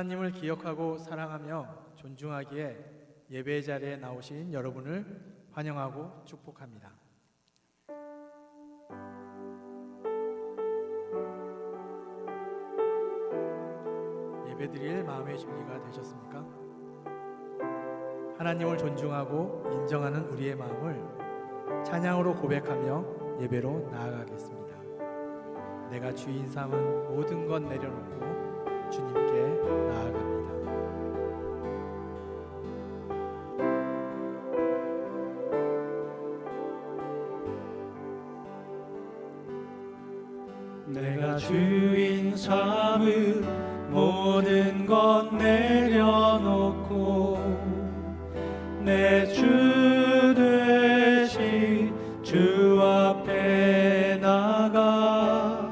하나님을 기억하고 사랑하며 존중하기에 예배 자리에 나오신 여러분을 환영하고 축복합니다. 예배드릴 마음의 준비가 되셨습니까? 하나님을 존중하고 인정하는 우리의 마음을 찬양으로 고백하며 예배로 나아가겠습니다. 내가 주인 삼은 모든 것 내려놓고 주님께 나아갑니다. 내가 주인 삼은 모든 것 내려놓고 내 주 되신 주 앞에 나가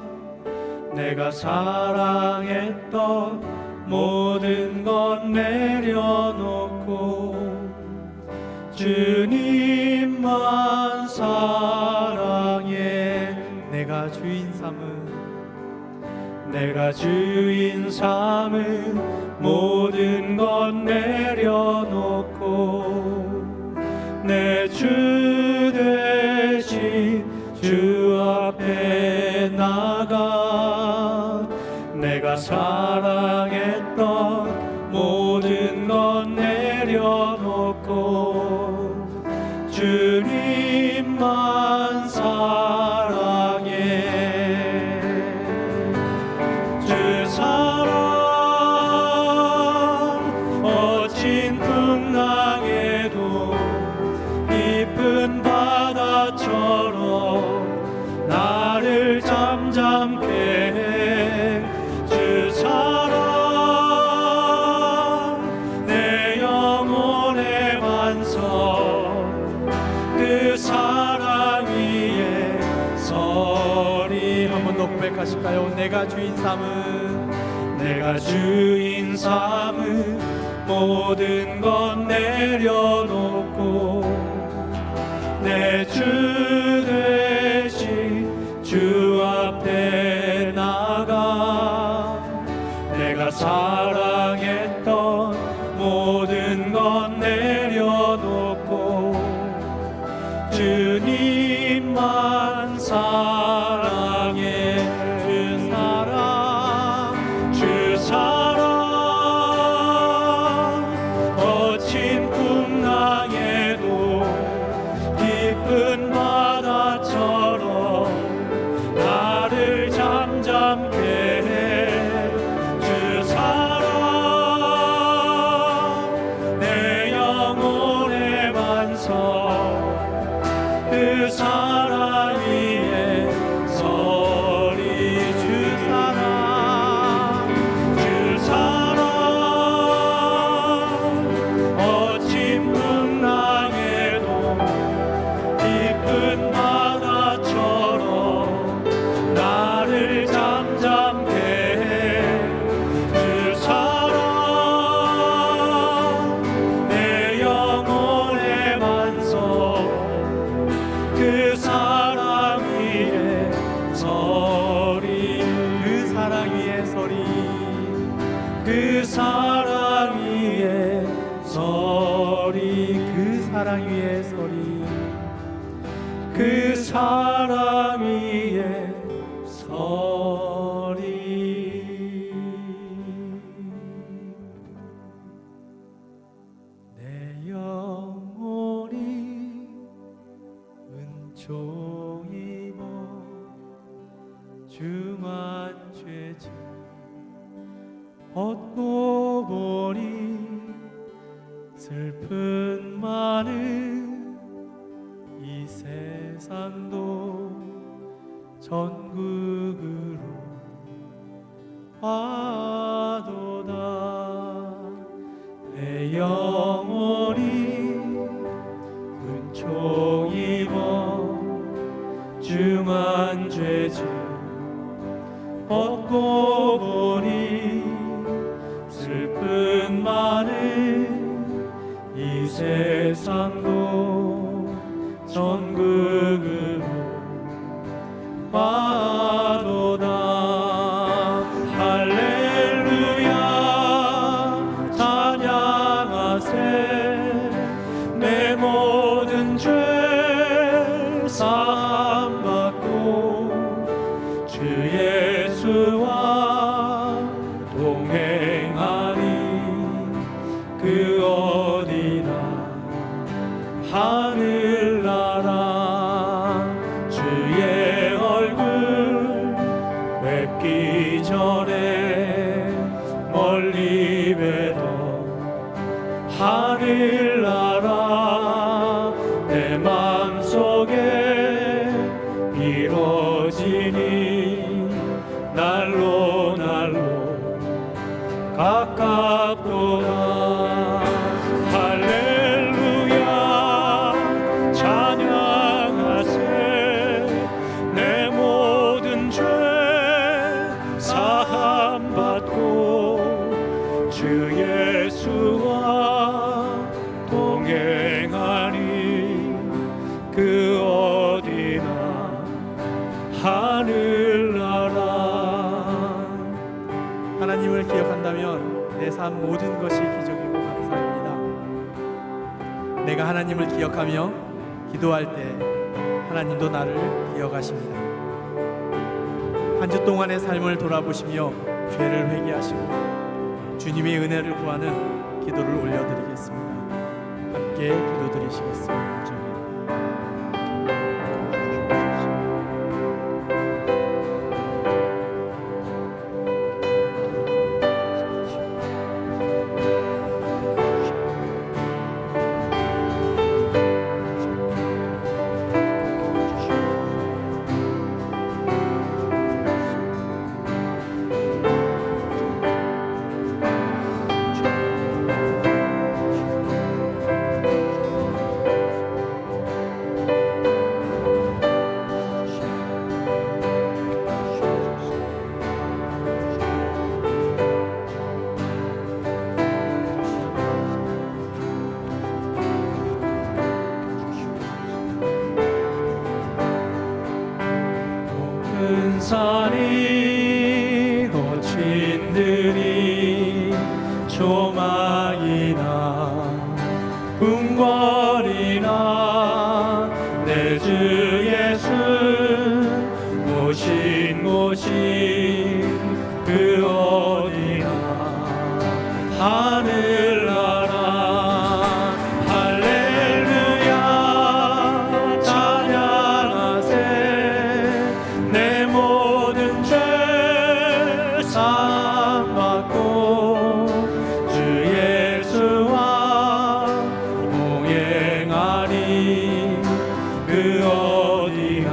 내가 사랑했던 모든 것 내려놓고 주님만 사랑해. 내가 주인 삼은 모든 것 내려놓고 내 주 되신 주 앞에 나가 내가 사랑했던 모든 것 내려놓고 주님만 사랑해. 주 사랑 어진 풍랑에도 깊은 바다처럼 나를 잠잠케 해. 주 사랑 내 영혼의 반석 그 사랑 위에 서리. 한 번 더 고백하실까요? 내가 주인 삼은 모든 것 내려놓고 내 주 되신 주 앞에 나가 내가 사랑했던 모든 것 내려놓고 주님만 사랑해. 주 사랑 거친 풍랑에도 깊은 바다처럼 나를 잠잠케 해. 주 사랑 내 영혼의 반석 그 사랑 위에 서리. 주 사랑 어진 풍랑에도 깊은 바다처럼 나를 잠잠케 해. 주 사랑 내 영혼의 반석 그 사랑 위에 서리. 그 사랑 위에 서리. 그 사랑 위에 서리. 그 사랑 위에 서리. 그 사랑 위에 서리. 내 영혼이 은총 입어 중한 죄짐 벗고 보니 슬픈 많은 이 세상도 천국으로 와도다. 내 영혼이 은총 입어 중한 죄짐 벗고 보니 슬픈 많은 이 세상도 천국으로 와도다. 할렐루야 멀어지니 날로 가깝도다. 할렐루야 찬양하세. 내 모든 죄 사함받고 주 예수와 동행하니 그 어디나 하늘나라. 하나님을 기억한다면 내 삶 모든 것이 기적이고 감사입니다. 내가 하나님을 기억하며 기도할 때 하나님도 나를 기억하십니다. 한 주 동안의 삶을 돌아보시며 죄를 회개하시고 주님의 은혜를 구하는 기도를 올려드리겠습니다. 함께 기도드리시겠습니다. 산이 거친들이 조망이나 궁궐이나 내 주 예수 모신 곳이 그 어디나 하늘나라. 할렐루야 찬양하세. 내 모든 죄 사함받고 주 예수와 동행하니 그 어디나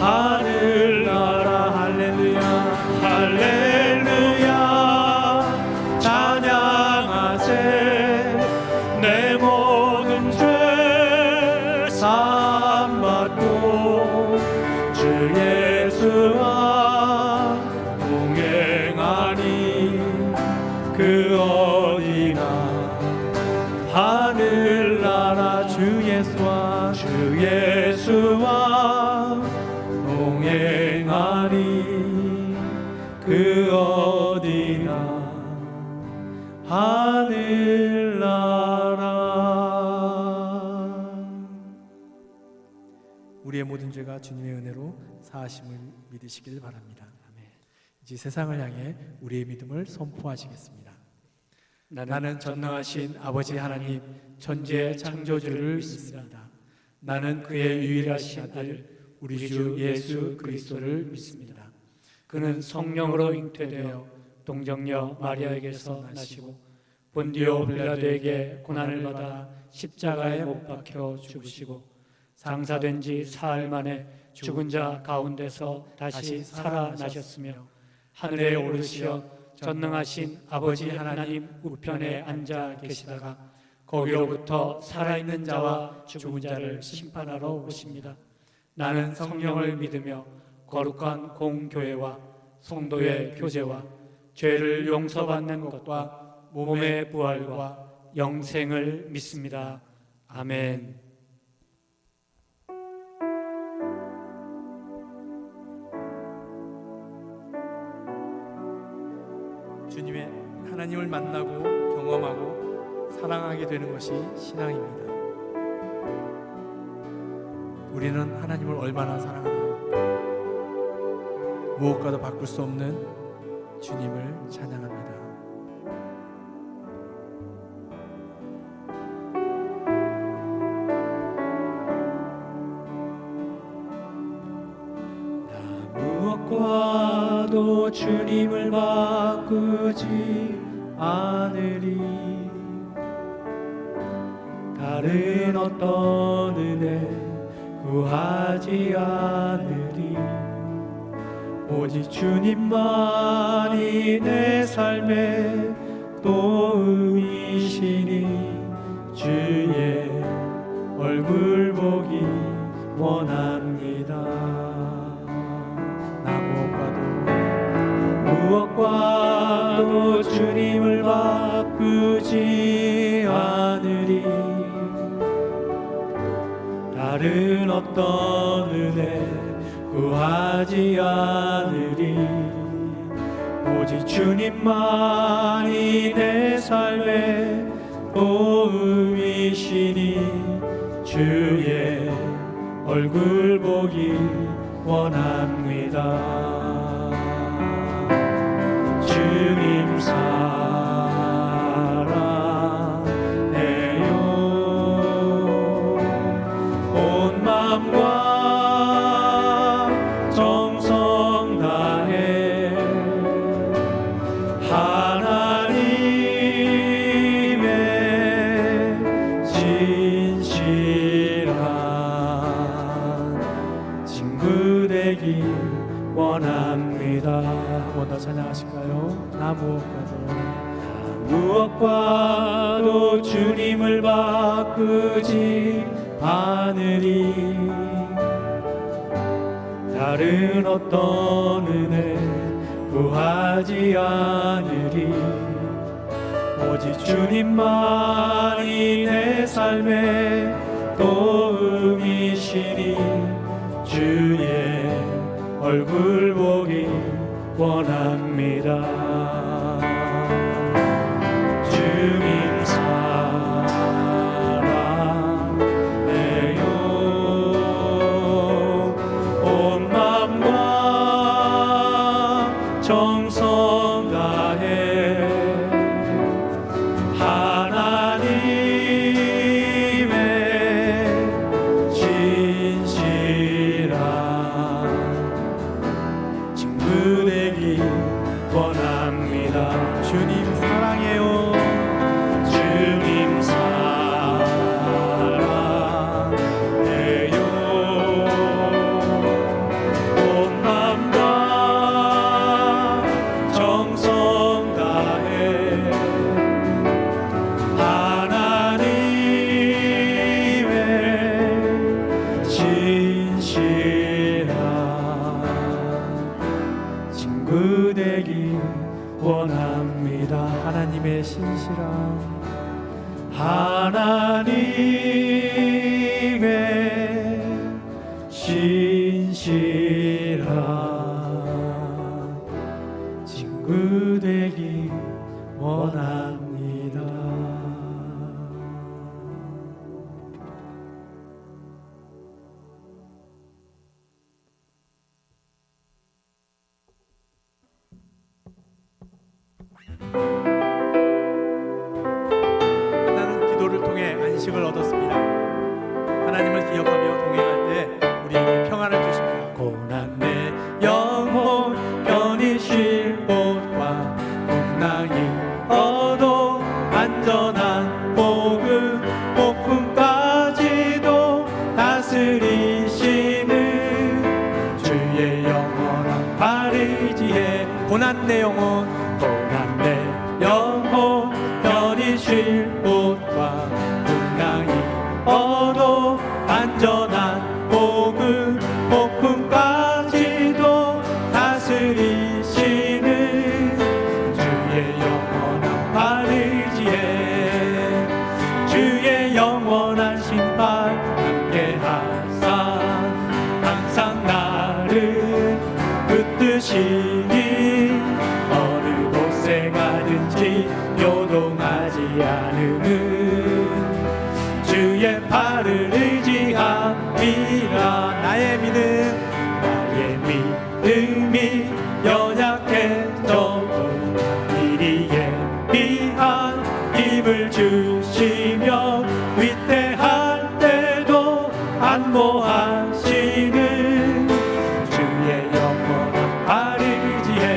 하늘나라. 할렐루야 할렐루야 찬양하세. 내 모든 죄 사함받고 주 예수와 동행하니 그 어디나 하늘나라. 주 예수와 동행하니 그 어디나 하늘나라. 우리의 모든 죄가 주님의 은혜로 사하심을 믿으시길 바랍니다. 아멘. 이제 세상을 향해 우리의 믿음을 선포하시겠습니다. 나는 전능하신 아버지 하나님 천지의 창조주를 믿습니다. 나는 그의 유일하신 아들 우리 주 예수 그리스도를 믿습니다. 그는 성령으로 잉태되어 동정녀 마리아에게서 나시고 본디오 빌라도에게 고난을 받아 십자가에 못 박혀 죽으시고 장사된 지 사흘 만에 죽은 자 가운데서 다시 살아나셨으며 하늘에 오르시어 전능하신 아버지 하나님 우편에 앉아 계시다가 거기로부터 살아있는 자와 죽은 자를 심판하러 오십니다. 나는 성령을 믿으며 거룩한 공교회와 성도의 교제와 죄를 용서받는 것과 몸의 부활과 영생을 믿습니다. 아멘. 주님의 하나님을 만나고 경험하고 사랑하게 되는 것이 신앙입니다. 우리는 하나님을 얼마나 사랑하나요? 무엇과도 바꿀 수 없는 주님을 찬양합니다. 무엇과도 주님을 바꾸지 않으리. 다른 어떤 은혜 구하지 않으리. 오직 주님만이 내 삶의 도움이시니 주의 얼굴 보기 원합니다. 나 무엇과도 주님을 바꾸지 않으리. 다른 어떤 은혜 구하지 않으리. 오직 주님만이 내 삶의 도움이시니 주의 얼굴 보기 원합니다. 주님 사랑해요. 온 마음과 정성 다해 하나님의 진실한 친구 되기 원합니다. 한 번 더 찬양하실까요? 나 무엇과도 주님을 바꾸지 않으리. 다른 어떤 은혜 구하지 않으리. 오직 주님만이 내 삶의 도움이시니 주의 얼굴 보기 원합니다. 주님 사랑해요. 온 마음과 정성 다해 하나님의 진실한 친구 되기 원합니다. 주님 사랑해요. 주님 사랑해요. 온 마음과 정성 다해 하나님의 진실한 친구 되기 원합니다. 하나님의 신실한 하나님의 신실한 친구 되기 원합니다. 나는 기도를 통해 안식을 얻었습니다. 하나님을 기억하며 동행할 때 우리에게 평안을 주십니다. 고난 내 영혼 편히 쉴 곳과 풍랑이 얻어 안전한 복음 폭풍까지도 다스리시는 주의 영원한 발의지에 고난 내 영혼 편히 쉴 곳과 풍랑이 얻어 안전한 복음 폭풍까지도 다스리시는 주의 영원한 발의지에 주의 영원한 심판 함께하사 항상 나를 붙드시니 어느 곳에 가든지 요동하지 않으는 주의 팔을 의지함이라. 나의 믿음이 연약해져도 미리 예비한 힘을 주시며 위태할 때도 안모하시는 주의 영원한 발의지에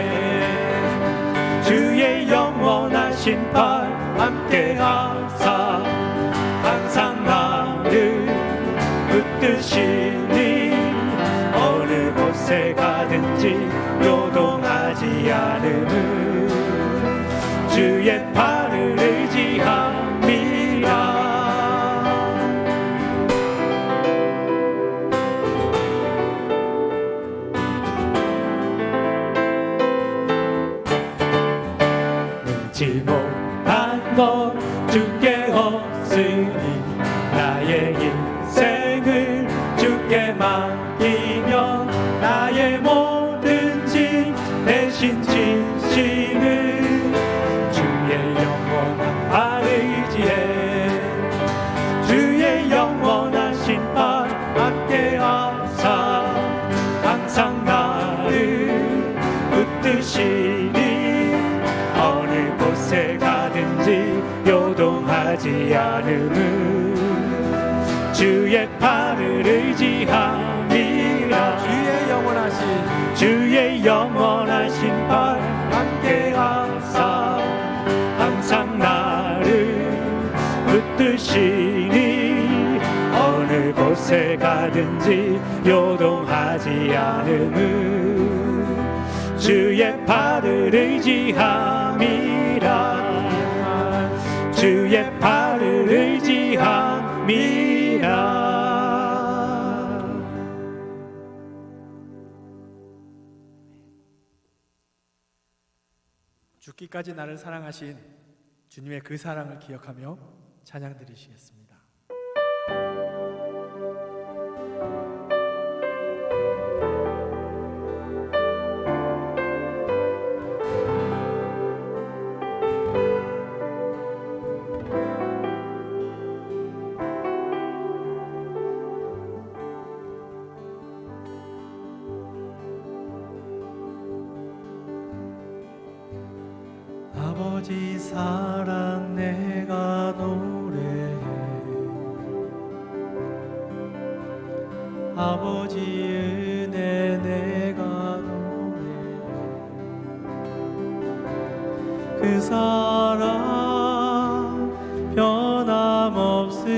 주의 영원한 심판 함께하사 항상 나를 붙드시니 곳에 가든지 요동하지 않음은 주의 팔을 의지함이라. 능지 못한 것 주께 없으니 나의 인생을 주께 맡기며 나의 모든 짐 대신 지시는 주의 영원한 팔 의지해. 주의 영원하신 팔 함께하사 항상 나를 붙드시니 어느 곳에 가든지 요동하지 않음은 주의 팔을 의지함이라. 주의 영원하신 팔 함께하사 항상 나를 붙드시니 어느 곳에 가든지 요동하지 않음은 주의 팔을 의지함이라. 주의 팔을 의지함이라. 죽기까지 나를 사랑하신 주님의 그 사랑을 기억하며 찬양 드리시겠습니다. 아버지 사랑 내가 노래해. 아버지 은혜 내가 노래해. 그 사랑 변함없으시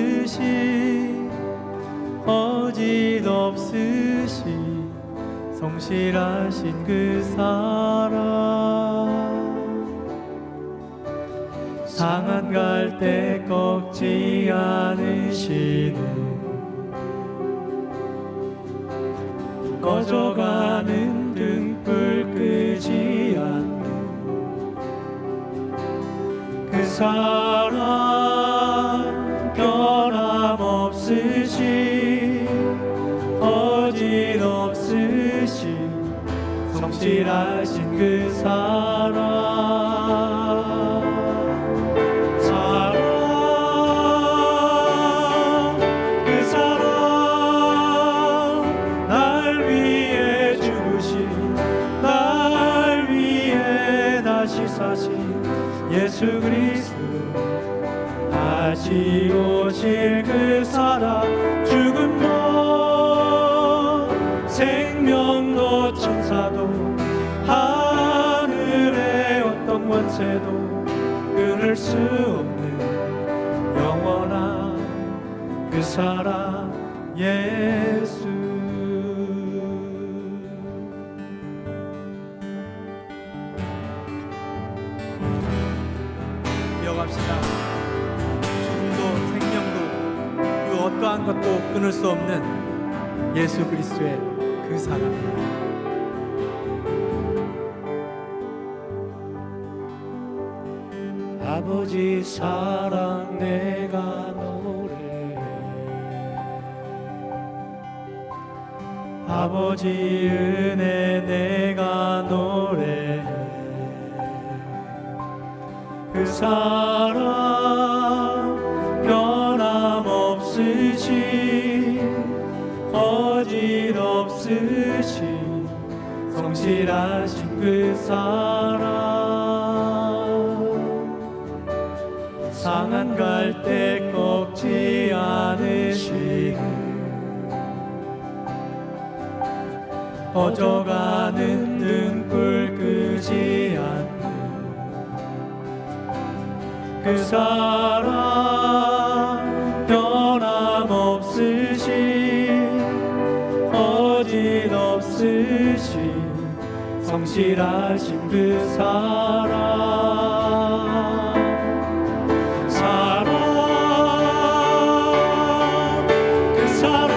거짓 없으시 성실하신 그 사랑 상한 갈 때 꺾지 않으시는 꺼져가는 등불 끄지 않는 그 사랑 변함없으시 거짓 없으시 성실하신 그 사랑 예수 그리스도 다시 오실 그 사랑 죽음도 생명도 천사도 하늘의 어떤 권세도 끊을 수 없는 영원한 그 사랑 예수. 기억합시다. 죽음도 생명도 그 어떠한 것도 끊을 수 없는 예수 그리스도의 그 사랑. 아버지 사랑 내가 노래해. 아버지 은혜 내가 노래해. 그 사랑 변함없으시 거짓 없으시 성실하신 그 사랑 상한 갈 때 꺾지 않으시는 꺼져가는 등불 끄지 않는 그 사랑 변함없으시 거짓 없으시 주신 성실하신 그 사랑 그 사랑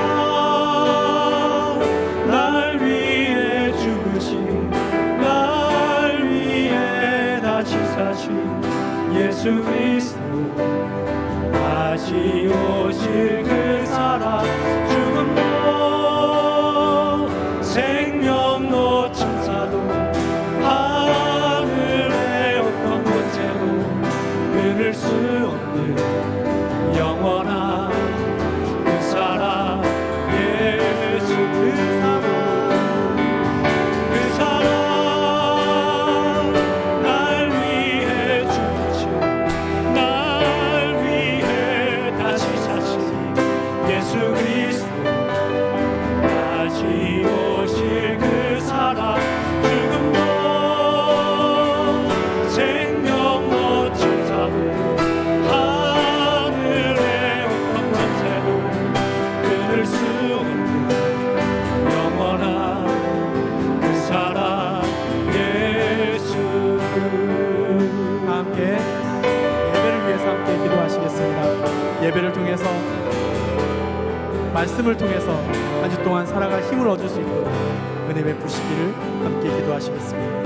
날 위해 죽으신 날 위해 다시 사신 예수 그리스도 다시 오실 그 사랑 죽음도 생명도 천사도 하늘의 어떤 권세도 끊을 수 없는 영원한 그 사랑 예수 그 사랑 날 위해 죽으신 날 위해 다시 사신 예수 그리스도 다시 오실 그 사랑 죽음도 생명도 천사도 하늘의 어떤 권세도 끊을 수 없는 영원한 그 사랑 예수. 함께 예배를 위해서 함께 기도하시겠습니다. 예배를 통해서 말씀을 통해서 한 주 동안 살아갈 힘을 얻을 수 있도록 은혜 베푸시기를 함께 기도하시겠습니다.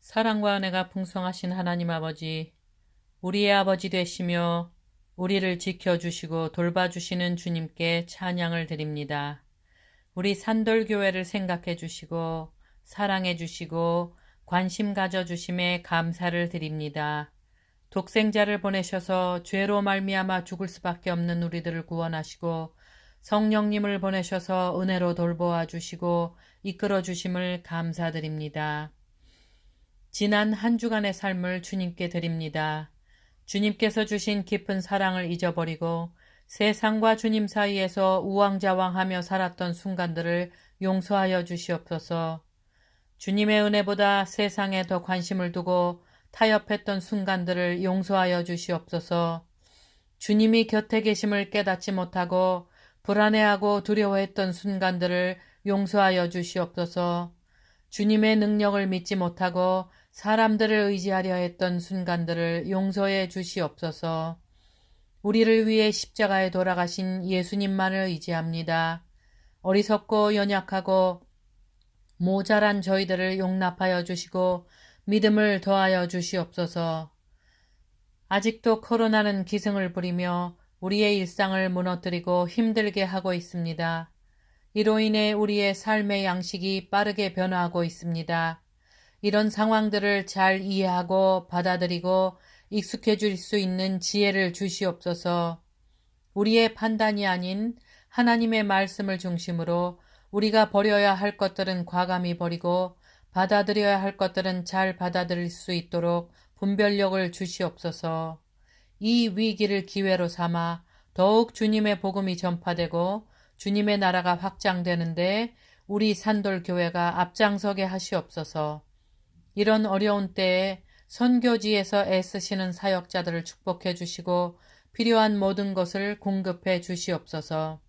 사랑과 은혜가 풍성하신 하나님 아버지, 우리의 아버지 되시며 우리를 지켜주시고 돌봐주시는 주님께 찬양을 드립니다. 우리 산돌교회를 생각해 주시고 사랑해 주시고 관심 가져주심에 감사를 드립니다. 독생자를 보내셔서 죄로 말미암아 죽을 수밖에 없는 우리들을 구원하시고 성령님을 보내셔서 은혜로 돌보아 주시고 이끌어 주심을 감사드립니다. 지난 한 주간의 삶을 주님께 드립니다. 주님께서 주신 깊은 사랑을 잊어버리고 세상과 주님 사이에서 우왕좌왕하며 살았던 순간들을 용서하여 주시옵소서. 주님의 은혜보다 세상에 더 관심을 두고 타협했던 순간들을 용서하여 주시옵소서. 주님이 곁에 계심을 깨닫지 못하고 불안해하고 두려워했던 순간들을 용서하여 주시옵소서. 주님의 능력을 믿지 못하고 사람들을 의지하려 했던 순간들을 용서해 주시옵소서. 우리를 위해 십자가에 돌아가신 예수님만을 의지합니다. 어리석고 연약하고 모자란 저희들을 용납하여 주시고 믿음을 더하여 주시옵소서. 아직도 코로나는 기승을 부리며 우리의 일상을 무너뜨리고 힘들게 하고 있습니다. 이로 인해 우리의 삶의 양식이 빠르게 변화하고 있습니다. 이런 상황들을 잘 이해하고 받아들이고 익숙해질 수 있는 지혜를 주시옵소서. 우리의 판단이 아닌 하나님의 말씀을 중심으로 우리가 버려야 할 것들은 과감히 버리고 받아들여야 할 것들은 잘 받아들일 수 있도록 분별력을 주시옵소서. 이 위기를 기회로 삼아 더욱 주님의 복음이 전파되고 주님의 나라가 확장되는데 우리 산돌교회가 앞장서게 하시옵소서. 이런 어려운 때에 선교지에서 애쓰시는 사역자들을 축복해 주시고 필요한 모든 것을 공급해 주시옵소서.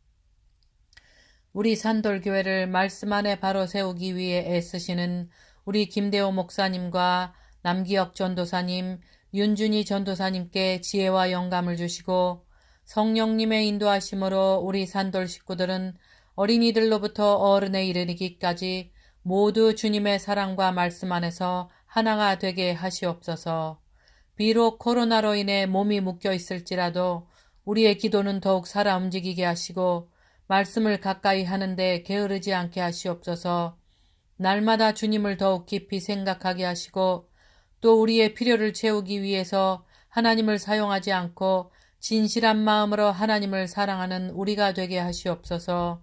우리 산돌교회를 말씀 안에 바로 세우기 위해 애쓰시는 우리 김대호 목사님과 남기혁 전도사님, 윤준희 전도사님께 지혜와 영감을 주시고 성령님의 인도하심으로 우리 산돌 식구들은 어린이들로부터 어른에 이르기까지 모두 주님의 사랑과 말씀 안에서 하나가 되게 하시옵소서. 비록 코로나로 인해 몸이 묶여 있을지라도 우리의 기도는 더욱 살아 움직이게 하시고 말씀을 가까이 하는데 게으르지 않게 하시옵소서. 날마다 주님을 더욱 깊이 생각하게 하시고 또 우리의 필요를 채우기 위해서 하나님을 사용하지 않고 진실한 마음으로 하나님을 사랑하는 우리가 되게 하시옵소서.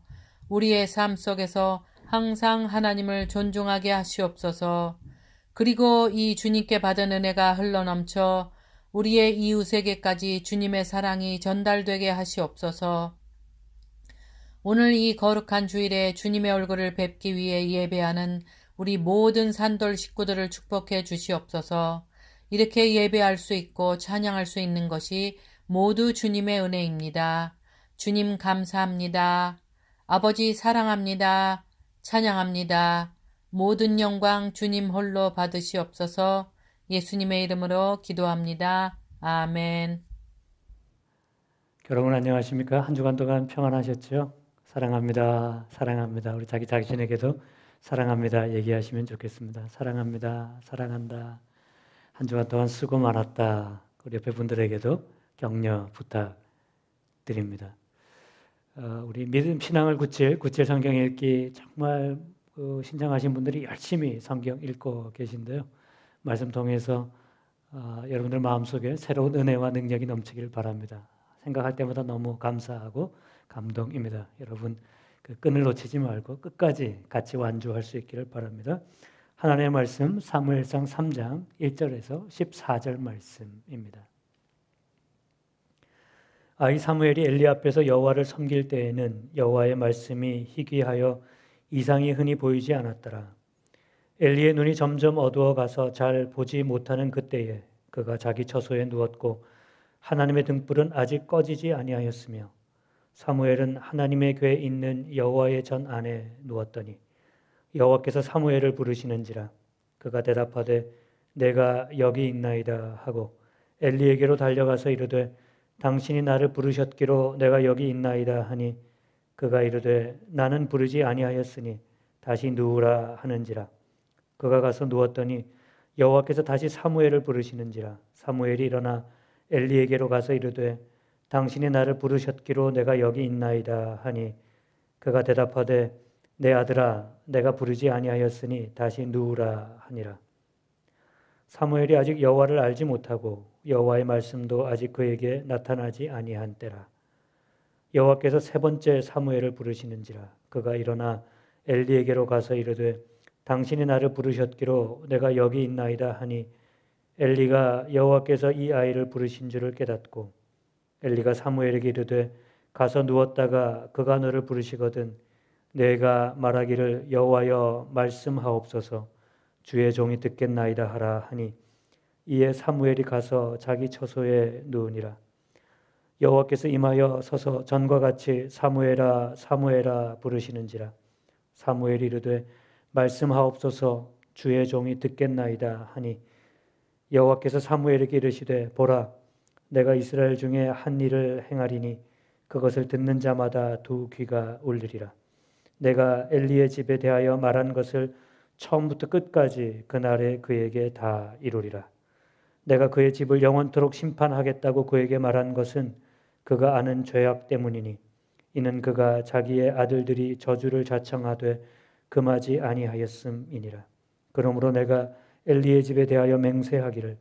우리의 삶 속에서 항상 하나님을 존중하게 하시옵소서. 그리고 이 주님께 받은 은혜가 흘러넘쳐 우리의 이웃에게까지 주님의 사랑이 전달되게 하시옵소서. 오늘 이 거룩한 주일에 주님의 얼굴을 뵙기 위해 예배하는 우리 모든 산돌 식구들을 축복해 주시옵소서. 이렇게 예배할 수 있고 찬양할 수 있는 것이 모두 주님의 은혜입니다. 주님 감사합니다. 아버지 사랑합니다. 찬양합니다. 모든 영광 주님 홀로 받으시옵소서. 예수님의 이름으로 기도합니다. 아멘. 여러분 안녕하십니까? 한 주간 동안 평안하셨죠? 사랑합니다. 사랑합니다. 우리 자신에게도 사랑합니다 얘기하시면 좋겠습니다. 사랑합니다. 사랑한다. 한 주간 동안 수고 많았다. 우리 옆에 분들에게도 격려 부탁드립니다. 우리 믿음 신앙을 굳힐 성경 읽기 정말 신청하신 분들이 열심히 성경 읽고 계신데요. 말씀 통해서 여러분들 마음속에 새로운 은혜와 능력이 넘치길 바랍니다. 생각할 때마다 너무 감사하고 감동입니다. 여러분 그 끈을 놓치지 말고 끝까지 같이 완주할 수 있기를 바랍니다. 하나님의 말씀 사무엘상 3장 1절에서 14절 말씀입니다. 아이 사무엘이 엘리 앞에서 여호와를 섬길 때에는 여호와의 말씀이 희귀하여 이상이 흔히 보이지 않았더라. 엘리의 눈이 점점 어두워가서 잘 보지 못하는 그때에 그가 자기 처소에 누웠고 하나님의 등불은 아직 꺼지지 아니하였으며 사무엘은 하나님의 궤에 있는 여호와의 전 안에 누웠더니 여호와께서 사무엘을 부르시는지라. 그가 대답하되 내가 여기 있나이다 하고 엘리에게로 달려가서 이르되 당신이 나를 부르셨기로 내가 여기 있나이다 하니 그가 이르되 나는 부르지 아니하였으니 다시 누우라 하는지라. 그가 가서 누웠더니 여호와께서 다시 사무엘을 부르시는지라. 사무엘이 일어나 엘리에게로 가서 이르되 당신이 나를 부르셨기로 내가 여기 있나이다 하니 그가 대답하되 내 아들아 내가 부르지 아니하였으니 다시 누우라 하니라. 사무엘이 아직 여호와를 알지 못하고 여호와의 말씀도 아직 그에게 나타나지 아니한 때라. 여호와께서 세 번째 사무엘을 부르시는지라. 그가 일어나 엘리에게로 가서 이르되 당신이 나를 부르셨기로 내가 여기 있나이다 하니 엘리가 여호와께서 이 아이를 부르신 줄을 깨닫고 엘리가 사무엘에게 이르되 가서 누웠다가 그가 너를 부르시거든 내가 말하기를 여호와여 말씀하옵소서 주의 종이 듣겠나이다 하라 하니 이에 사무엘이 가서 자기 처소에 누우니라. 여호와께서 임하여 서서 전과 같이 사무엘아 사무엘아 부르시는지라. 사무엘이 이르되 말씀하옵소서 주의 종이 듣겠나이다 하니 여호와께서 사무엘에게 이르시되 보라 내가 이스라엘 중에 한 일을 행하리니 그것을 듣는 자마다 두 귀가 울리리라. 내가 엘리의 집에 대하여 말한 것을 처음부터 끝까지 그날에 그에게 다 이루리라. 내가 그의 집을 영원토록 심판하겠다고 그에게 말한 것은 그가 아는 죄악 때문이니 이는 그가 자기의 아들들이 저주를 자청하되 금하지 아니하였음이니라. 그러므로 내가 엘리의 집에 대하여 맹세하기를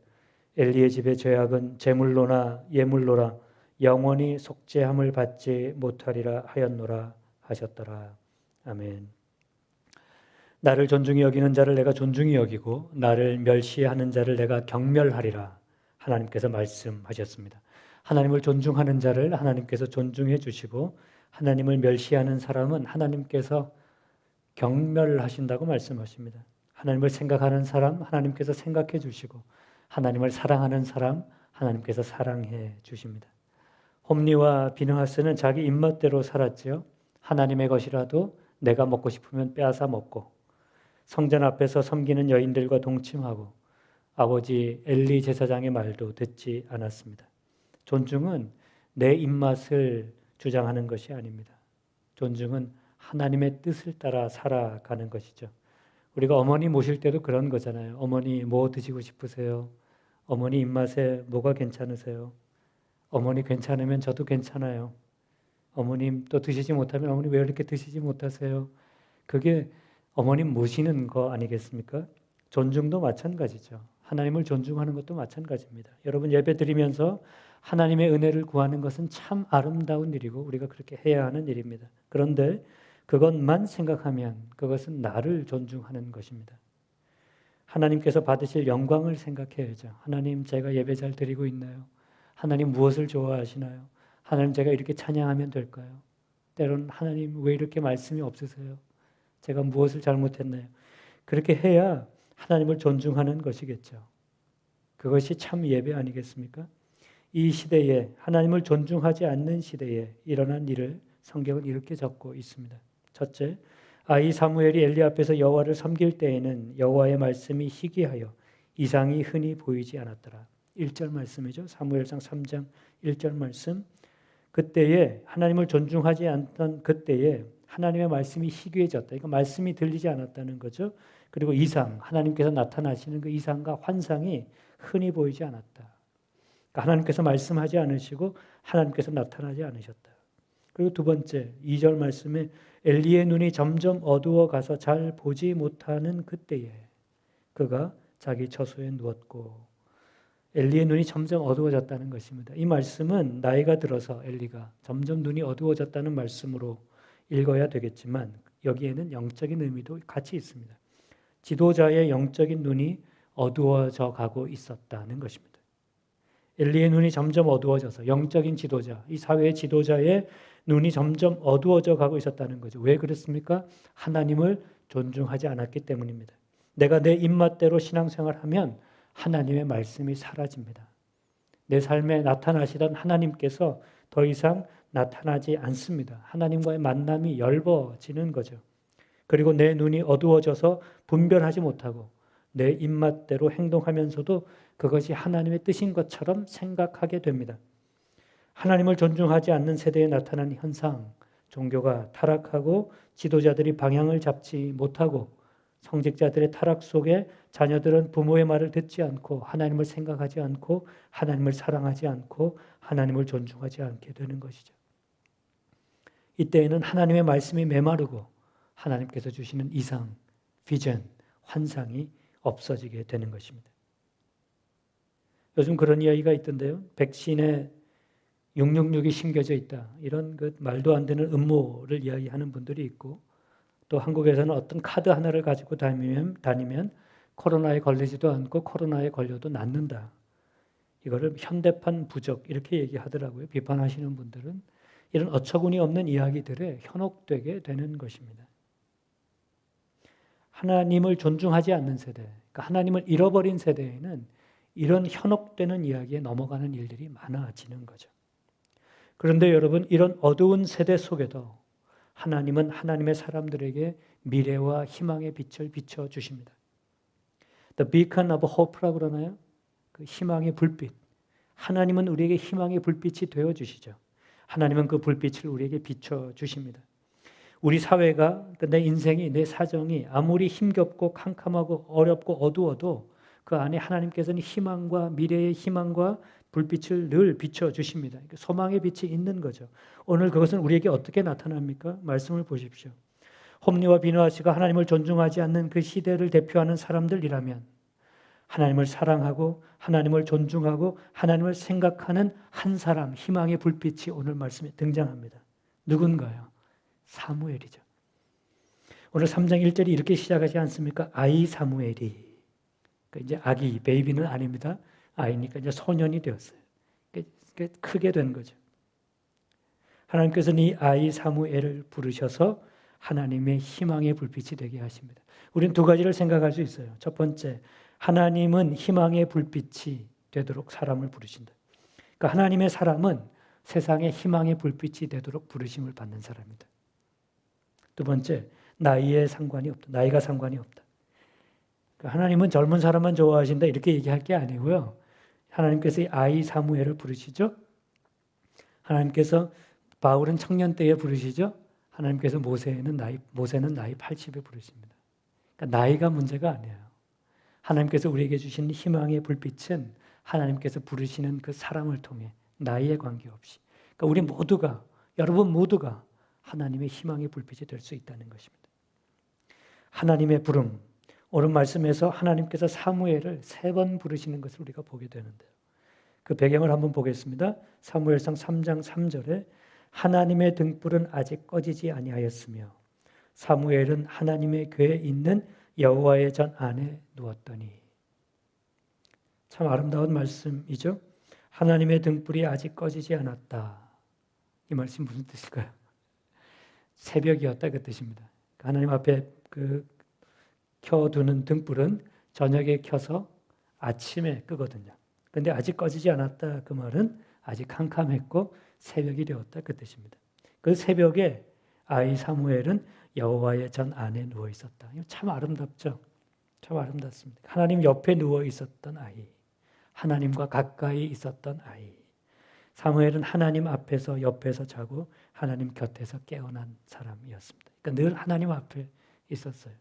엘리의 집의 죄악은 제물로나 예물로라 영원히 속죄함을 받지 못하리라 하였노라 하셨더라. 아멘. 나를 존중히 여기는 자를 내가 존중히 여기고 나를 멸시하는 자를 내가 경멸하리라 하나님께서 말씀하셨습니다. 하나님을 존중하는 자를 하나님께서 존중해 주시고 하나님을 멸시하는 사람은 하나님께서 경멸하신다고 말씀하십니다. 하나님을 생각하는 사람 하나님께서 생각해 주시고 하나님을 사랑하는 사람 하나님께서 사랑해 주십니다. 홈리와 비느하스는 자기 입맛대로 살았지요. 하나님의 것이라도 내가 먹고 싶으면 빼앗아 먹고 성전 앞에서 섬기는 여인들과 동침하고 아버지 엘리 제사장의 말도 듣지 않았습니다. 존중은 내 입맛을 주장하는 것이 아닙니다. 존중은 하나님의 뜻을 따라 살아가는 것이죠. 우리가 어머니 모실 때도 그런 거잖아요. 어머니 뭐 드시고 싶으세요? 어머니 입맛에 뭐가 괜찮으세요? 어머니 괜찮으면 저도 괜찮아요. 어머님 또 드시지 못하면 어머니 왜 이렇게 드시지 못하세요? 그게 어머님 모시는 거 아니겠습니까? 존중도 마찬가지죠. 하나님을 존중하는 것도 마찬가지입니다. 여러분 예배 드리면서 하나님의 은혜를 구하는 것은 참 아름다운 일이고 우리가 그렇게 해야 하는 일입니다. 그런데 그것만 생각하면 그것은 나를 존중하는 것입니다. 하나님께서 받으실 영광을 생각해야죠. 하나님 제가 예배 잘 드리고 있나요? 하나님 무엇을 좋아하시나요? 하나님 제가 이렇게 찬양하면 될까요? 때로는 하나님 왜 이렇게 말씀이 없으세요? 제가 무엇을 잘못했나요? 그렇게 해야 하나님을 존중하는 것이겠죠. 그것이 참 예배 아니겠습니까? 이 시대에 하나님을 존중하지 않는 시대에 일어난 일을 성경은 이렇게 적고 있습니다. 첫째, 아이 사무엘이 엘리 앞에서 여호와를 섬길 때에는 여호와의 말씀이 희귀하여 이상이 흔히 보이지 않았더라. 1절 말씀이죠. 사무엘상 3장 1절 말씀. 그때에 하나님을 존중하지 않던 그때에 하나님의 말씀이 희귀해졌다. 그러니까 말씀이 들리지 않았다는 거죠. 그리고 이상, 하나님께서 나타나시는 그 이상과 환상이 흔히 보이지 않았다. 그러니까 하나님께서 말씀하지 않으시고 하나님께서 나타나지 않으셨다. 그리고 두 번째, 2절 말씀에 엘리의 눈이 점점 어두워 가서 잘 보지 못하는 그때에 그가 자기 처소에 누웠고, 엘리의 눈이 점점 어두워졌다는 것입니다. 이 말씀은 나이가 들어서 엘리가 점점 눈이 어두워졌다는 말씀으로 읽어야 되겠지만 여기에는 영적인 의미도 같이 있습니다. 지도자의 영적인 눈이 어두워져 가고 있었다는 것입니다. 엘리의 눈이 점점 어두워져서 영적인 지도자, 이 사회의 지도자의 눈이 점점 어두워져 가고 있었다는 거죠. 왜 그렇습니까? 하나님을 존중하지 않았기 때문입니다. 내가 내 입맛대로 신앙생활하면 하나님의 말씀이 사라집니다. 내 삶에 나타나시던 하나님께서 더 이상 나타나지 않습니다. 하나님과의 만남이 엷어지는 거죠. 그리고 내 눈이 어두워져서 분별하지 못하고 내 입맛대로 행동하면서도 그것이 하나님의 뜻인 것처럼 생각하게 됩니다. 하나님을 존중하지 않는 세대에 나타난 현상, 종교가 타락하고 지도자들이 방향을 잡지 못하고 성직자들의 타락 속에 자녀들은 부모의 말을 듣지 않고 하나님을 생각하지 않고 하나님을 사랑하지 않고 하나님을 존중하지 않게 되는 것이죠. 이때에는 하나님의 말씀이 메마르고 하나님께서 주시는 이상, 비전, 환상이 없어지게 되는 것입니다. 요즘 그런 이야기가 있던데요. 백신에 666이 심겨져 있다. 이런 그 말도 안 되는 음모를 이야기하는 분들이 있고, 또 한국에서는 어떤 카드 하나를 가지고 다니면 코로나에 걸리지도 않고 코로나에 걸려도 낫는다. 이거를 현대판 부적 이렇게 얘기하더라고요. 비판하시는 분들은 이런 어처구니 없는 이야기들에 현혹되게 되는 것입니다. 하나님을 존중하지 않는 세대, 그러니까 하나님을 잃어버린 세대에는 이런 현혹되는 이야기에 넘어가는 일들이 많아지는 거죠. 그런데 여러분, 이런 어두운 세대 속에도 하나님은 하나님의 사람들에게 미래와 희망의 빛을 비춰주십니다. The beacon of hope라고 그러나요? 그 희망의 불빛. 하나님은 우리에게 희망의 불빛이 되어주시죠. 하나님은 그 불빛을 우리에게 비춰주십니다. 우리 사회가, 내 인생이, 내 사정이 아무리 힘겹고 캄캄하고 어렵고 어두워도 그 안에 하나님께서는 희망과 미래의 희망과 불빛을 늘 비춰주십니다. 소망의 빛이 있는 거죠. 오늘 그것은 우리에게 어떻게 나타납니까? 말씀을 보십시오. 홈리와 비누아 씨가 하나님을 존중하지 않는 그 시대를 대표하는 사람들이라면 하나님을 사랑하고 하나님을 존중하고 하나님을 생각하는 한 사람, 희망의 불빛이 오늘 말씀에 등장합니다. 누군가요? 사무엘이죠. 오늘 3장 1절이 이렇게 시작하지 않습니까? 아이 사무엘이. 그러니까 이제 아기, 베이비는 아닙니다. 아이니까 이제 소년이 되었어요. 크게 된 거죠. 하나님께서는 이 아이 사무엘을 부르셔서 하나님의 희망의 불빛이 되게 하십니다. 우리는 두 가지를 생각할 수 있어요. 첫 번째, 하나님은 희망의 불빛이 되도록 사람을 부르신다. 그러니까 하나님의 사람은 세상의 희망의 불빛이 되도록 부르심을 받는 사람이다. 두 번째, 나이가 상관이 없다. 하나님은 젊은 사람만 좋아하신다 이렇게 얘기할 게 아니고요. 하나님께서 이 아이 사무엘을 부르시죠. 하나님께서 바울은 청년 때에 부르시죠. 하나님께서 모세는 나이 80에 부르십니다. 그러니까 나이가 문제가 아니에요. 하나님께서 우리에게 주신 희망의 불빛은 하나님께서 부르시는 그 사람을 통해 나이에 관계없이, 그러니까 우리 모두가, 여러분 모두가 하나님의 희망의 불빛이 될 수 있다는 것입니다. 하나님의 부름, 오늘 말씀에서 하나님께서 사무엘을 3번 부르시는 것을 우리가 보게 되는데요. 그 배경을 한번 보겠습니다. 사무엘상 3장 3절에 하나님의 등불은 아직 꺼지지 아니하였으며 사무엘은 하나님의 궤에 있는 여호와의 전 안에 누웠더니. 참 아름다운 말씀이죠. 하나님의 등불이 아직 꺼지지 않았다. 이 말씀 무슨 뜻일까요? 새벽이었다 그 뜻입니다. 하나님 앞에 켜두는 등불은 저녁에 켜서 아침에 끄거든요. 그런데 아직 꺼지지 않았다 그 말은 아직 캄캄했고 새벽이 되었다 그 뜻입니다. 그 새벽에 아이 사무엘은 여호와의 전 안에 누워 있었다. 참 아름답죠. 참 아름답습니다. 하나님 옆에 누워 있었던 아이, 하나님과 가까이 있었던 아이. 사무엘은 하나님 앞에서 옆에서 자고 하나님 곁에서 깨어난 사람이었습니다. 그러니까 늘 하나님 앞에 있었어요.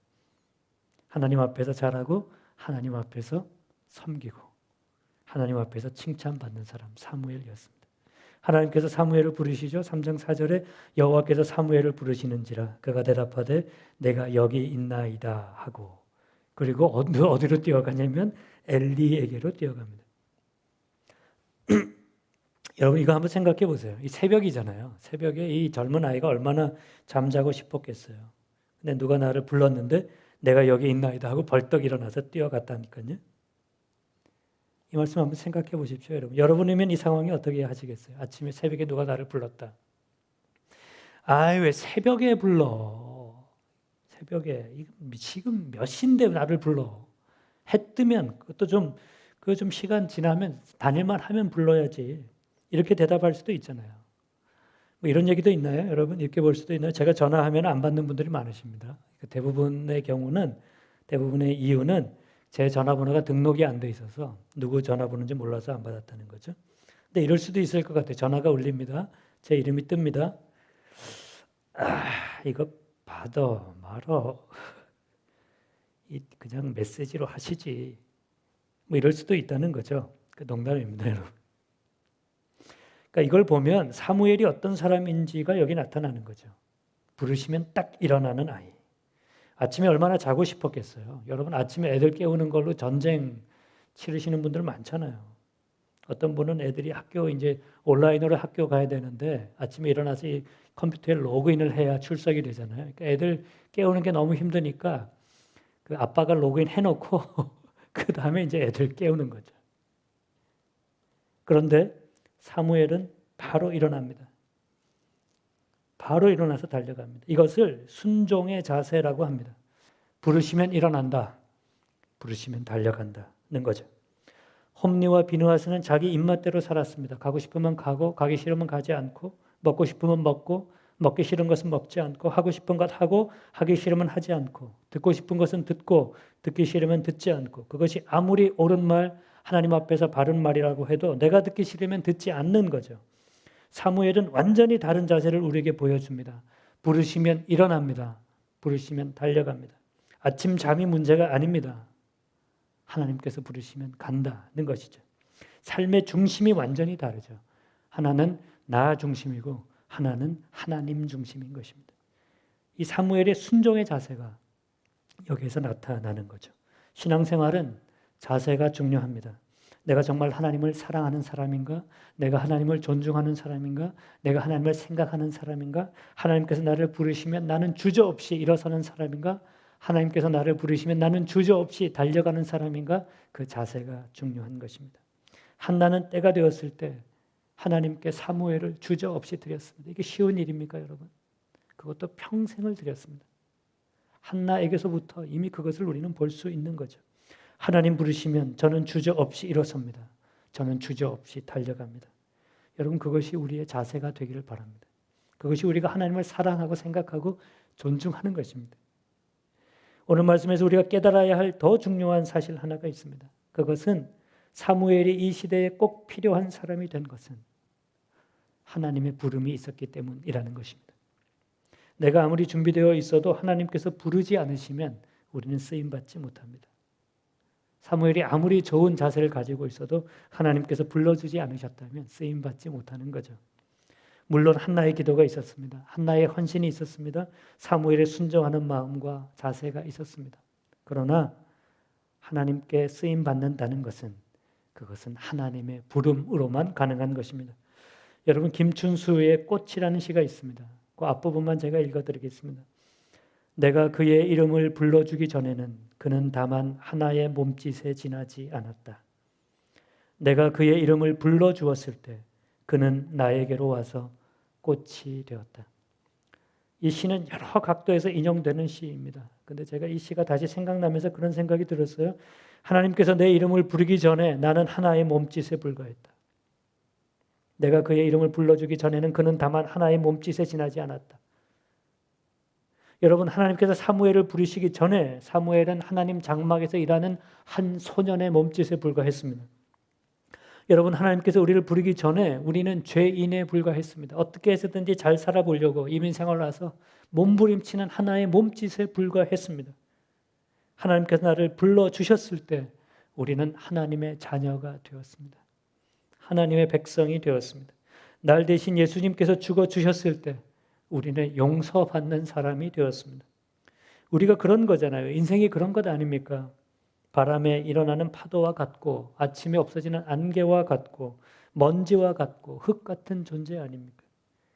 하나님 앞에서 자라고 하나님 앞에서 섬기고 하나님 앞에서 칭찬받는 사람 사무엘이었습니다. 하나님께서 사무엘을 부르시죠. 3장 4절에 여호와께서 사무엘을 부르시는지라 그가 대답하되 내가 여기 있나이다 하고, 그리고 어디로 뛰어가냐면 엘리에게로 뛰어갑니다. 여러분 이거 한번 생각해 보세요. 이 새벽이잖아요. 새벽에 이 젊은 아이가 얼마나 잠자고 싶었겠어요. 근데 누가 나를 불렀는데 내가 여기 있나이다 하고 벌떡 일어나서 뛰어갔다니까요. 이 말씀 한번 생각해 보십시오, 여러분. 여러분이면 이 상황이 어떻게 하시겠어요? 아침에 새벽에 누가 나를 불렀다. 왜 새벽에 불러? 새벽에 지금 몇 시인데 나를 불러? 해 뜨면 그것도 좀 시간 지나면 다닐만 하면 불러야지. 이렇게 대답할 수도 있잖아요. 뭐 이런 얘기도 있나요, 여러분? 이렇게 볼 수도 있나요? 제가 전화하면 안 받는 분들이 많으십니다. 대부분의 이유는 제 전화번호가 등록이 안 돼 있어서 누구 전화번호인지 몰라서 안 받았다는 거죠. 근데 이럴 수도 있을 것 같아요. 전화가 울립니다. 제 이름이 뜹니다. 이거 받아 말어. 그냥 메시지로 하시지. 뭐 이럴 수도 있다는 거죠. 농담입니다, 여러분. 그러니까 이걸 보면 사무엘이 어떤 사람인지가 여기 나타나는 거죠. 부르시면 딱 일어나는 아이. 아침에 얼마나 자고 싶었겠어요. 여러분 아침에 애들 깨우는 걸로 전쟁 치르시는 분들 많잖아요. 어떤 분은 애들이 이제 온라인으로 학교 가야 되는데 아침에 일어나서 이 컴퓨터에 로그인을 해야 출석이 되잖아요. 그러니까 애들 깨우는 게 너무 힘드니까 그 아빠가 로그인 해놓고 그 다음에 이제 애들 깨우는 거죠. 그런데 사무엘은 바로 일어납니다. 바로 일어나서 달려갑니다. 이것을 순종의 자세라고 합니다. 부르시면 일어난다. 부르시면 달려간다는 거죠. 홈리와 비느하스는 자기 입맛대로 살았습니다. 가고 싶으면 가고 가기 싫으면 가지 않고 먹고 싶으면 먹고 먹기 싫은 것은 먹지 않고 하고 싶은 것 하고 하기 싫으면 하지 않고 듣고 싶은 것은 듣고 듣기 싫으면 듣지 않고, 그것이 아무리 옳은 말 하나님 앞에서 바른 말이라고 해도 내가 듣기 싫으면 듣지 않는 거죠. 사무엘은 완전히 다른 자세를 우리에게 보여줍니다. 부르시면 일어납니다. 부르시면 달려갑니다. 아침 잠이 문제가 아닙니다. 하나님께서 부르시면 간다는 것이죠. 삶의 중심이 완전히 다르죠. 하나는 나 중심이고 하나는 하나님 중심인 것입니다. 이 사무엘의 순종의 자세가 여기에서 나타나는 거죠. 신앙생활은 자세가 중요합니다. 내가 정말 하나님을 사랑하는 사람인가? 내가 하나님을 존중하는 사람인가? 내가 하나님을 생각하는 사람인가? 하나님께서 나를 부르시면 나는 주저없이 일어서는 사람인가? 하나님께서 나를 부르시면 나는 주저없이 달려가는 사람인가? 그 자세가 중요한 것입니다. 한나는 때가 되었을 때 하나님께 사무엘을 주저없이 드렸습니다. 이게 쉬운 일입니까, 여러분? 그것도 평생을 드렸습니다. 한나에게서부터 이미 그것을 우리는 볼 수 있는 거죠. 하나님 부르시면 저는 주저없이 일어섭니다. 저는 주저없이 달려갑니다. 여러분 그것이 우리의 자세가 되기를 바랍니다. 그것이 우리가 하나님을 사랑하고 생각하고 존중하는 것입니다. 오늘 말씀에서 우리가 깨달아야 할 더 중요한 사실 하나가 있습니다. 그것은 사무엘이 이 시대에 꼭 필요한 사람이 된 것은 하나님의 부름이 있었기 때문이라는 것입니다. 내가 아무리 준비되어 있어도 하나님께서 부르지 않으시면 우리는 쓰임받지 못합니다. 사무엘이 아무리 좋은 자세를 가지고 있어도 하나님께서 불러주지 않으셨다면 쓰임받지 못하는 거죠. 물론 한나의 기도가 있었습니다. 한나의 헌신이 있었습니다. 사무엘의 순종하는 마음과 자세가 있었습니다. 그러나 하나님께 쓰임받는다는 것은 그것은 하나님의 부름으로만 가능한 것입니다. 여러분, 김춘수의 꽃이라는 시가 있습니다. 그 앞부분만 제가 읽어드리겠습니다. 내가 그의 이름을 불러주기 전에는 그는 다만 하나의 몸짓에 지나지 않았다. 내가 그의 이름을 불러주었을 때 그는 나에게로 와서 꽃이 되었다. 이 시는 여러 각도에서 인용되는 시입니다. 근데 제가 이 시가 다시 생각나면서 그런 생각이 들었어요. 하나님께서 내 이름을 부르기 전에 나는 하나의 몸짓에 불과했다. 내가 그의 이름을 불러주기 전에는 그는 다만 하나의 몸짓에 지나지 않았다. 여러분, 하나님께서 사무엘을 부르시기 전에 사무엘은 하나님 장막에서 일하는 한 소년의 몸짓에 불과했습니다. 여러분, 하나님께서 우리를 부르기 전에 우리는 죄인에 불과했습니다. 어떻게 해서든지 잘 살아보려고 이민생활을 해서 몸부림치는 하나의 몸짓에 불과했습니다. 하나님께서 나를 불러주셨을 때 우리는 하나님의 자녀가 되었습니다. 하나님의 백성이 되었습니다. 날 대신 예수님께서 죽어주셨을 때 우리는 용서받는 사람이 되었습니다. 우리가 그런 거잖아요. 인생이 그런 것 아닙니까? 바람에 일어나는 파도와 같고 아침에 없어지는 안개와 같고 먼지와 같고 흙 같은 존재 아닙니까?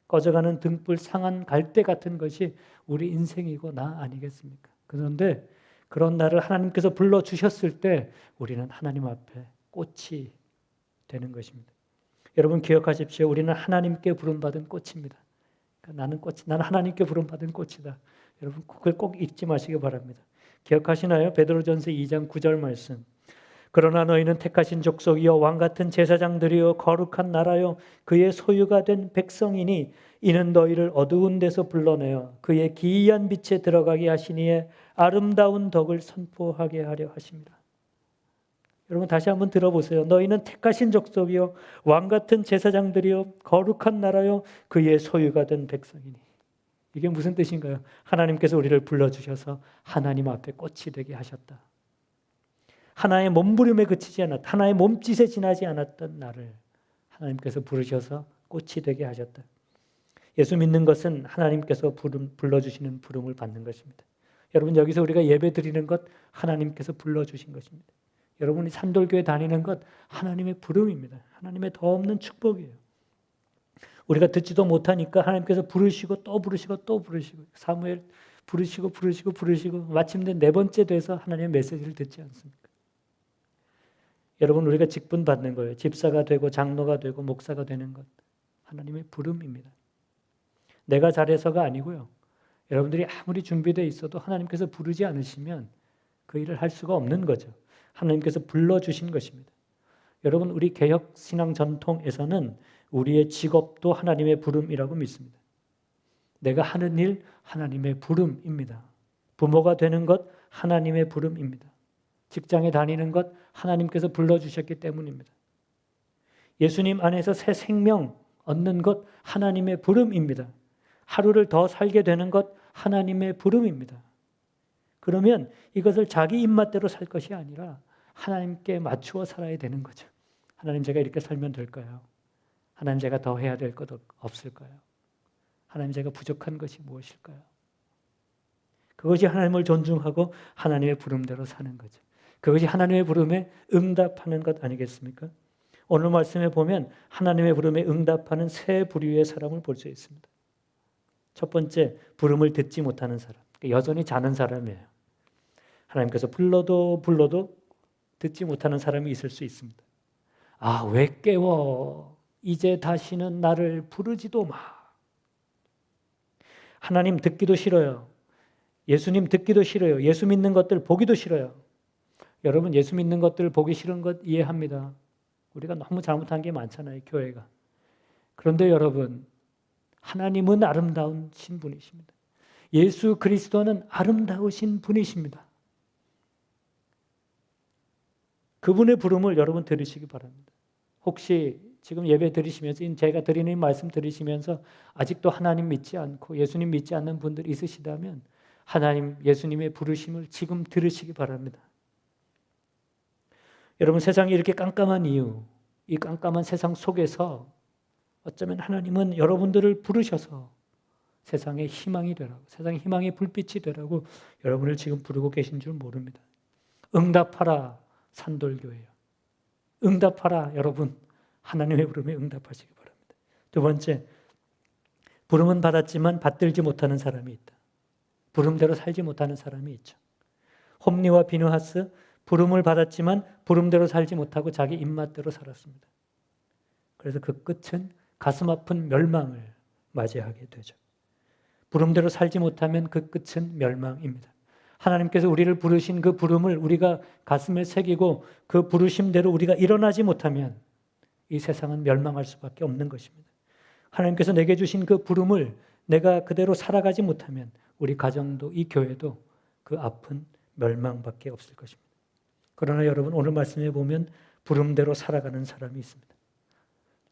꺼져가는 등불 상한 갈대 같은 것이 우리 인생이고 나 아니겠습니까? 그런데 그런 나를 하나님께서 불러주셨을 때 우리는 하나님 앞에 꽃이 되는 것입니다. 여러분, 기억하십시오. 우리는 하나님께 부름받은 꽃입니다. 나는 하나님께 부름받은 꽃이다. 여러분, 그걸 꼭 잊지 마시기 바랍니다. 기억하시나요? 베드로전서 2장 9절 말씀. 그러나 너희는 택하신 족속이요 왕같은 제사장들이요 거룩한 나라요 그의 소유가 된 백성이니 이는 너희를 어두운 데서 불러내어 그의 기이한 빛에 들어가게 하시니에 아름다운 덕을 선포하게 하려 하십니다. 여러분, 다시 한번 들어보세요. 너희는 택하신 족속이요 왕같은 제사장들이요 거룩한 나라요 그의 소유가 된 백성이니. 이게 무슨 뜻인가요? 하나님께서 우리를 불러주셔서 하나님 앞에 꽃이 되게 하셨다. 하나의 몸부림에 그치지 않았다. 하나의 몸짓에 지나지 않았던 나를 하나님께서 부르셔서 꽃이 되게 하셨다. 예수 믿는 것은 하나님께서 불러주시는 부름을 받는 것입니다. 여러분, 여기서 우리가 예배 드리는 것 하나님께서 불러주신 것입니다. 여러분이 산돌교회 다니는 것 하나님의 부름입니다. 하나님의 더 없는 축복이에요. 우리가 듣지도 못하니까 하나님께서 부르시고 또 부르시고 또 부르시고 사무엘 부르시고 마침내 4번째 돼서 하나님의 메시지를 듣지 않습니까? 여러분, 우리가 직분 받는 거예요. 집사가 되고 장로가 되고 목사가 되는 것 하나님의 부름입니다. 내가 잘해서가 아니고요. 여러분들이 아무리 준비되어 있어도 하나님께서 부르지 않으시면 그 일을 할 수가 없는 거죠. 하나님께서 불러주신 것입니다. 여러분, 우리 개혁신앙 전통에서는 우리의 직업도 하나님의 부름이라고 믿습니다. 내가 하는 일 하나님의 부름입니다. 부모가 되는 것 하나님의 부름입니다. 직장에 다니는 것 하나님께서 불러주셨기 때문입니다. 예수님 안에서 새 생명 얻는 것 하나님의 부름입니다. 하루를 더 살게 되는 것 하나님의 부름입니다. 그러면 이것을 자기 입맛대로 살 것이 아니라 하나님께 맞추어 살아야 되는 거죠. 하나님, 제가 이렇게 살면 될까요? 하나님, 제가 더 해야 될 것 없을까요? 하나님, 제가 부족한 것이 무엇일까요? 그것이 하나님을 존중하고 하나님의 부름대로 사는 거죠. 그것이 하나님의 부름에 응답하는 것 아니겠습니까? 오늘 말씀에 보면 하나님의 부름에 응답하는 세 부류의 사람을 볼 수 있습니다. 첫 번째, 부름을 듣지 못하는 사람. 여전히 자는 사람이에요. 하나님께서 불러도 듣지 못하는 사람이 있을 수 있습니다. 아, 왜 깨워? 이제 다시는 나를 부르지도 마. 하나님 듣기도 싫어요. 예수님 듣기도 싫어요. 예수 믿는 것들 보기도 싫어요. 여러분, 예수 믿는 것들 보기 싫은 것 이해합니다. 우리가 너무 잘못한 게 많잖아요, 교회가. 그런데 여러분, 하나님은 아름다운 신분이십니다. 예수 그리스도는 아름다우신 분이십니다. 그분의 부름을 여러분 들으시기 바랍니다. 혹시 지금 예배 드리시면서 제가 드리는 말씀 들으시면서 아직도 하나님 믿지 않고 예수님 믿지 않는 분들 있으시다면 하나님 예수님의 부르심을 지금 들으시기 바랍니다. 여러분 세상이 이렇게 깜깜한 이유, 이 깜깜한 세상 속에서 어쩌면 하나님은 여러분들을 부르셔서 세상의 희망이 되라고, 세상의 희망의 불빛이 되라고 여러분을 지금 부르고 계신 줄 모릅니다. 응답하라 산돌교회요. 응답하라 여러분, 하나님의 부름에 응답하시기 바랍니다. 두 번째, 부름은 받았지만 받들지 못하는 사람이 있다. 부름대로 살지 못하는 사람이 있죠. 홈리와 비누하스, 부름을 받았지만 부름대로 살지 못하고 자기 입맛대로 살았습니다. 그래서 그 끝은 가슴 아픈 멸망을 맞이하게 되죠. 부름대로 살지 못하면 그 끝은 멸망입니다. 하나님께서 우리를 부르신 그 부름을 우리가 가슴에 새기고 그 부르심대로 우리가 일어나지 못하면 이 세상은 멸망할 수밖에 없는 것입니다. 하나님께서 내게 주신 그 부름을 내가 그대로 살아가지 못하면 우리 가정도 이 교회도 그 아픈 멸망밖에 없을 것입니다. 그러나 여러분 오늘 말씀에 보면 부름대로 살아가는 사람이 있습니다.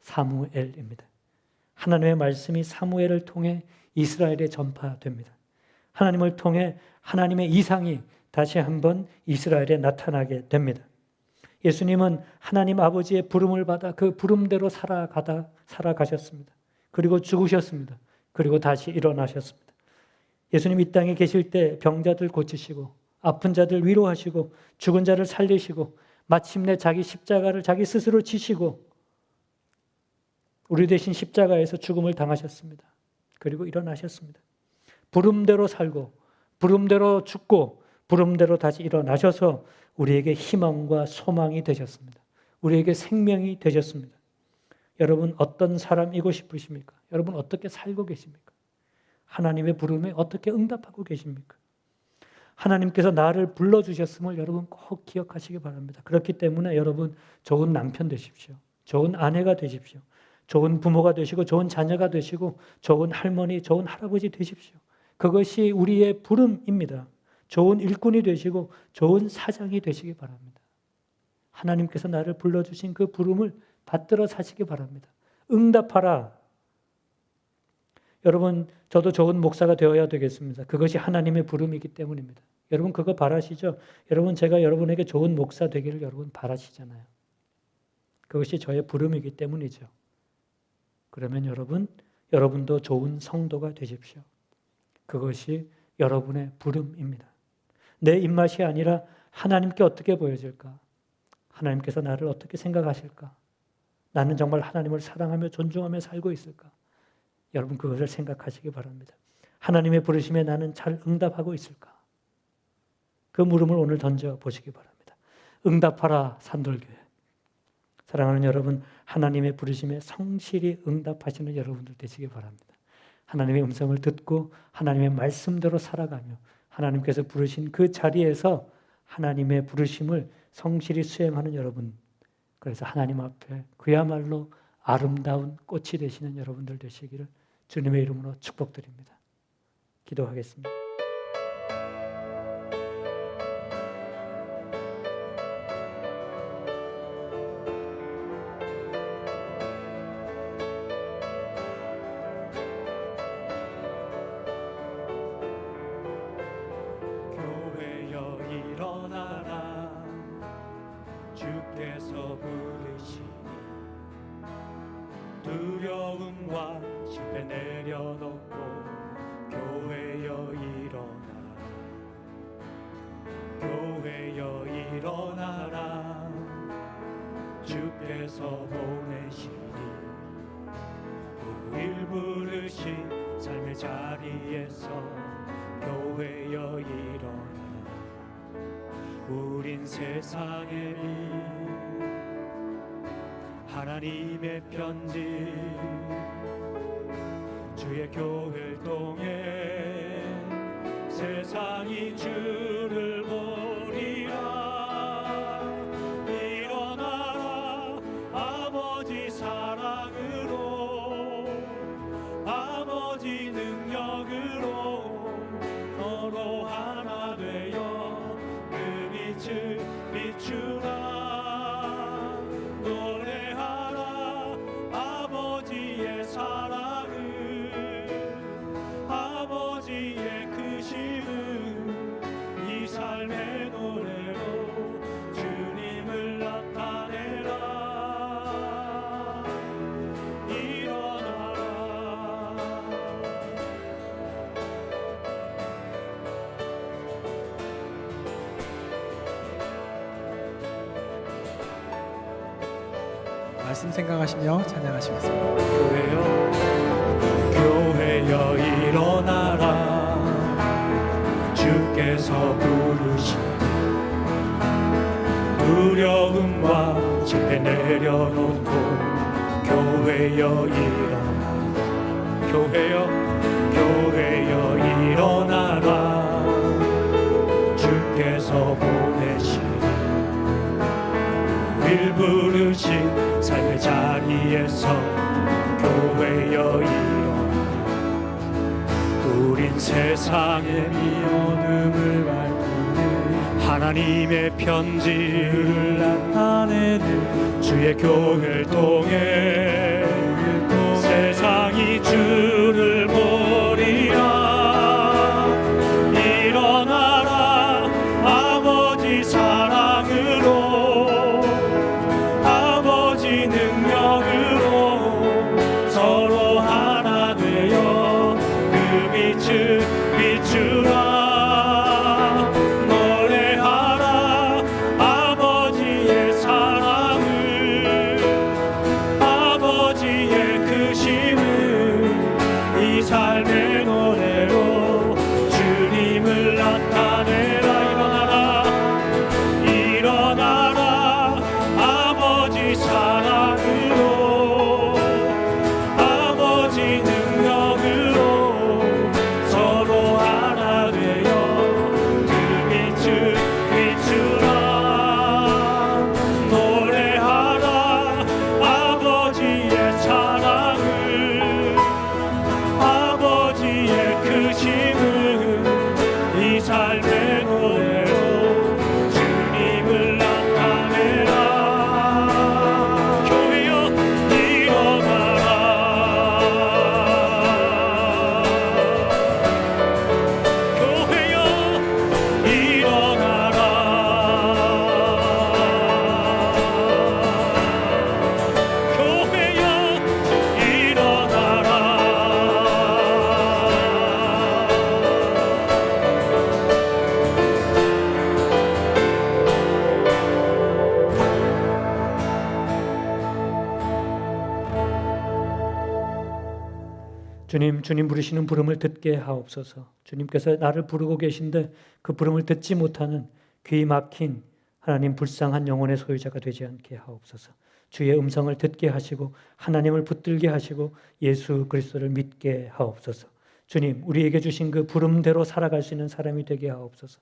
사무엘입니다. 하나님의 말씀이 사무엘을 통해 이스라엘에 전파됩니다. 하나님을 통해 하나님의 이상이 다시 한번 이스라엘에 나타나게 됩니다. 예수님은 하나님 아버지의 부름을 받아 그 부름대로 살아가셨습니다. 그리고 죽으셨습니다. 그리고 다시 일어나셨습니다. 예수님 이 땅에 계실 때 병자들 고치시고 아픈 자들 위로하시고 죽은 자를 살리시고 마침내 자기 십자가를 자기 스스로 지시고 우리 대신 십자가에서 죽음을 당하셨습니다. 그리고 일어나셨습니다. 부름대로 살고 부름대로 죽고 부름대로 다시 일어나셔서 우리에게 희망과 소망이 되셨습니다. 우리에게 생명이 되셨습니다. 여러분 어떤 사람이고 싶으십니까? 여러분 어떻게 살고 계십니까? 하나님의 부름에 어떻게 응답하고 계십니까? 하나님께서 나를 불러주셨음을 여러분 꼭 기억하시기 바랍니다. 그렇기 때문에 여러분 좋은 남편 되십시오. 좋은 아내가 되십시오. 좋은 부모가 되시고 좋은 자녀가 되시고 좋은 할머니, 좋은 할아버지 되십시오. 그것이 우리의 부름입니다. 좋은 일꾼이 되시고 좋은 사장이 되시기 바랍니다. 하나님께서 나를 불러주신 그 부름을 받들어 사시기 바랍니다. 응답하라. 여러분 저도 좋은 목사가 되어야 되겠습니다. 그것이 하나님의 부름이기 때문입니다. 여러분 그거 바라시죠? 여러분 제가 여러분에게 좋은 목사 되기를 여러분 바라시잖아요. 그것이 저의 부름이기 때문이죠. 그러면 여러분도 좋은 성도가 되십시오. 그것이 여러분의 부름입니다. 내 입맛이 아니라 하나님께 어떻게 보여질까? 하나님께서 나를 어떻게 생각하실까? 나는 정말 하나님을 사랑하며 존중하며 살고 있을까? 여러분 그것을 생각하시기 바랍니다. 하나님의 부르심에 나는 잘 응답하고 있을까? 그 물음을 오늘 던져보시기 바랍니다. 응답하라 산돌교회. 사랑하는 여러분, 하나님의 부르심에 성실히 응답하시는 여러분들 되시기 바랍니다. 하나님의 음성을 듣고 하나님의 말씀대로 살아가며 하나님께서 부르신 그 자리에서 하나님의 부르심을 성실히 수행하는 여러분, 그래서 하나님 앞에 그야말로 아름다운 꽃이 되시는 여러분들 되시기를 주님의 이름으로 축복드립니다. 기도하겠습니다. 교회여 일어나라 주께서 부르시니 두려움과 실패 내려놓고 교회여 일어나라 교회여 일어나라 주께서 보내시니 우릴 부르신 삶의 자리에서 교회여 일어나라 우린 세상의 빛 하나님의 편지 주의 교회를 통해 세상이 주를 보리라 일어나라 아버지 사랑으로 아버지 능력으로 말씀 생각하시며 찬양하시겠습니다. 교회여 일어나라 주께서 부르시 두려움과 집에 내려놓고 교회여 일어나라 교회여 일어나라 주께서 보내신 우릴 부르신 삶의 자리에서 교회여 일어나라 우린 세상의 어둠을 밝히는 하나님의 편지를 나타내는 주의 교회를 통해 세상이 주를 보리라 일어나라 아버지 사랑으로 아버지 능력으로 서로 하나 되어 그 빛을 비추라 노래하라 아버지의 사랑을 아버지의 크심을 이 삶의 노래로 주님을 나타내라 일어나라 아버지 사랑으로 아버지 능력으로 서로 하나 되어 그 빛을 비추라 노래하라 아버지의 사랑을 아버지의 크심을 이 삶의 노래로 주님을 나타내라 교회여 일어나라 교회여 일어나라 교회여 일어나라 주님 부르시는 부름을 듣게 하옵소서. 주님께서 나를 부르고 계신데 그 부름을 듣지 못하는 귀 막힌 하나님 불쌍한 영혼의 소유자가 되지 않게 하옵소서. 주의 음성을 듣게 하시고 하나님을 붙들게 하시고 예수 그리스도를 믿게 하옵소서. 주님 우리에게 주신 그 부름대로 살아갈 수 있는 사람이 되게 하옵소서.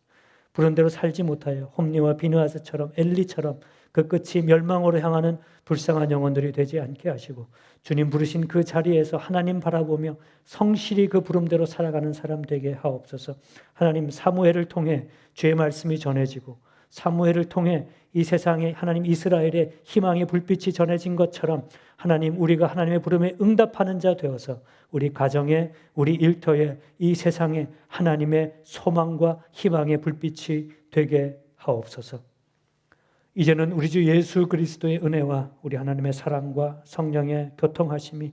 부름대로 살지 못하여 홈리와 비느하스처럼 엘리처럼 그 끝이 멸망으로 향하는 불쌍한 영혼들이 되지 않게 하시고 주님 부르신 그 자리에서 하나님 바라보며 성실히 그 부름대로 살아가는 사람 되게 하옵소서. 하나님 사무엘을 통해 주의 말씀이 전해지고 사무엘을 통해 이 세상에 하나님 이스라엘의 희망의 불빛이 전해진 것처럼 하나님 우리가 하나님의 부름에 응답하는 자 되어서 우리 가정에 우리 일터에 이 세상에 하나님의 소망과 희망의 불빛이 되게 하옵소서. 이제는 우리 주 예수 그리스도의 은혜와 우리 하나님의 사랑과 성령의 교통하심이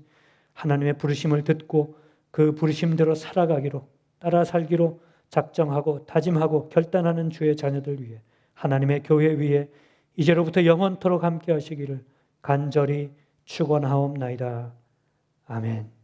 하나님의 부르심을 듣고 그 부르심대로 살아가기로 따라 살기로 작정하고 다짐하고 결단하는 주의 자녀들 위해 하나님의 교회 위에 이제로부터 영원토록 함께 하시기를 간절히 축원하옵나이다. 아멘.